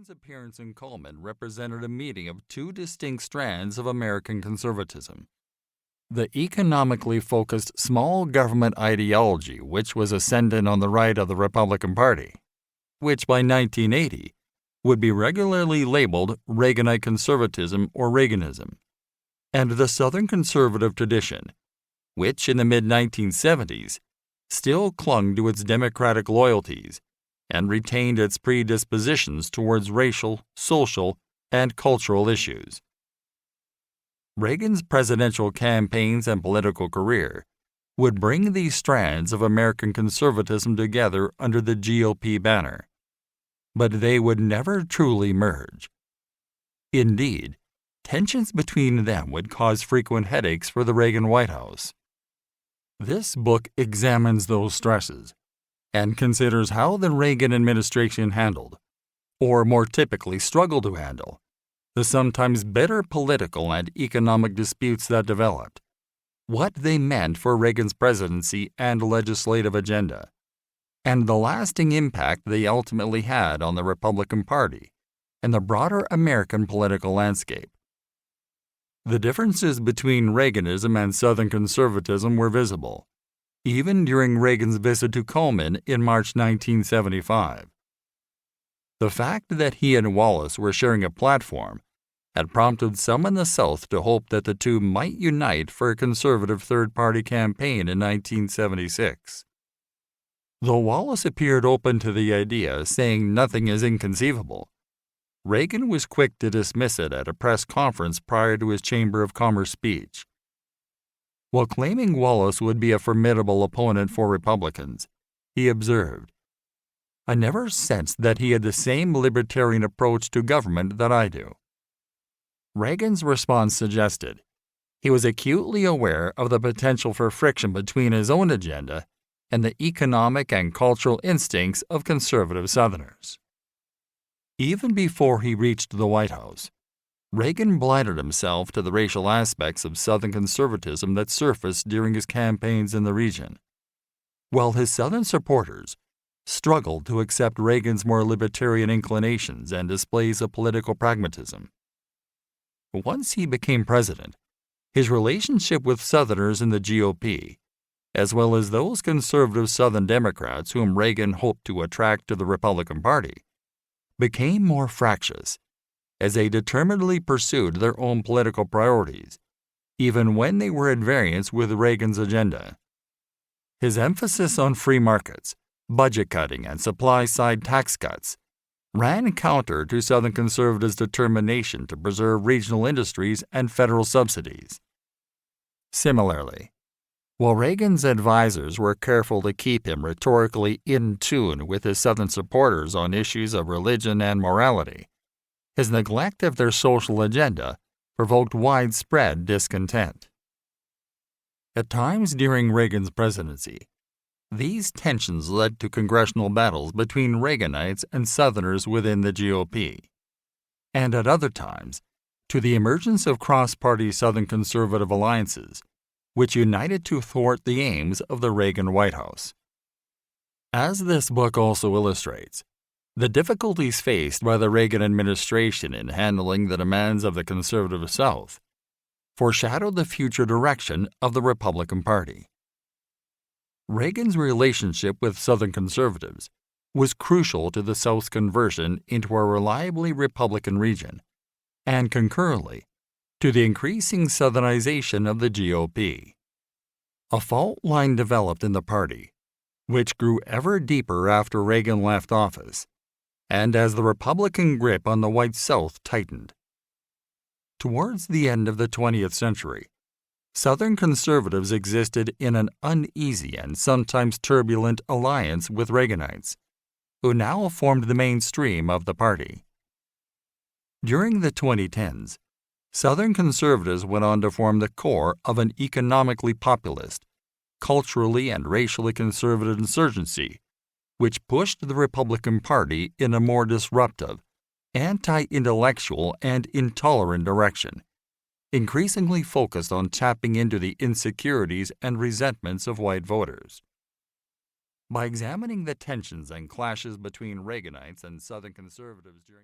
Reagan's appearance in Coleman represented a meeting of two distinct strands of American conservatism. The economically focused small government ideology, which was ascendant on the right of the Republican Party, which by 1980 would be regularly labeled Reaganite conservatism or Reaganism, and the Southern conservative tradition, which in the mid-1970s still clung to its democratic loyalties and retained its predispositions towards racial, social, and cultural issues. Reagan's presidential campaigns and political career would bring these strands of American conservatism together under the GOP banner, but they would never truly merge. Indeed, tensions between them would cause frequent headaches for the Reagan White House. This book examines those stresses and considers how the Reagan administration handled, or more typically struggled to handle, the sometimes bitter political and economic disputes that developed, what they meant for Reagan's presidency and legislative agenda, and the lasting impact they ultimately had on the Republican Party and the broader American political landscape. The differences between Reaganism and Southern conservatism were visible, even during Reagan's visit to Coleman in March 1975. The fact that he and Wallace were sharing a platform had prompted some in the South to hope that the two might unite for a conservative third-party campaign in 1976. Though Wallace appeared open to the idea, saying nothing is inconceivable, Reagan was quick to dismiss it at a press conference prior to his Chamber of Commerce speech. While claiming Wallace would be a formidable opponent for Republicans, he observed, "I never sensed that he had the same libertarian approach to government that I do." Reagan's response suggested he was acutely aware of the potential for friction between his own agenda and the economic and cultural instincts of conservative Southerners. Even before he reached the White House, Reagan blinded himself to the racial aspects of Southern conservatism that surfaced during his campaigns in the region, while his Southern supporters struggled to accept Reagan's more libertarian inclinations and displays of political pragmatism. Once he became president, his relationship with Southerners in the GOP, as well as those conservative Southern Democrats whom Reagan hoped to attract to the Republican Party, became more fractious as they determinedly pursued their own political priorities, even when they were at variance with Reagan's agenda. His emphasis on free markets, budget cutting, and supply-side tax cuts ran counter to Southern conservatives' determination to preserve regional industries and federal subsidies. Similarly, while Reagan's advisers were careful to keep him rhetorically in tune with his Southern supporters on issues of religion and morality, his neglect of their social agenda provoked widespread discontent. At times during Reagan's presidency, these tensions led to congressional battles between Reaganites and Southerners within the GOP, and at other times, to the emergence of cross-party Southern conservative alliances, which united to thwart the aims of the Reagan White House. As this book also illustrates, the difficulties faced by the Reagan administration in handling the demands of the conservative South foreshadowed the future direction of the Republican Party. Reagan's relationship with Southern conservatives was crucial to the South's conversion into a reliably Republican region, and concurrently, to the increasing Southernization of the GOP. A fault line developed in the party, which grew ever deeper after Reagan left office, and as the Republican grip on the white South tightened. Towards the end of the 20th century, Southern conservatives existed in an uneasy and sometimes turbulent alliance with Reaganites, who now formed the mainstream of the party. During the 2010s, Southern conservatives went on to form the core of an economically populist, culturally and racially conservative insurgency, which pushed the Republican Party in a more disruptive, anti-intellectual, and intolerant direction, increasingly focused on tapping into the insecurities and resentments of white voters. By examining the tensions and clashes between Reaganites and Southern conservatives during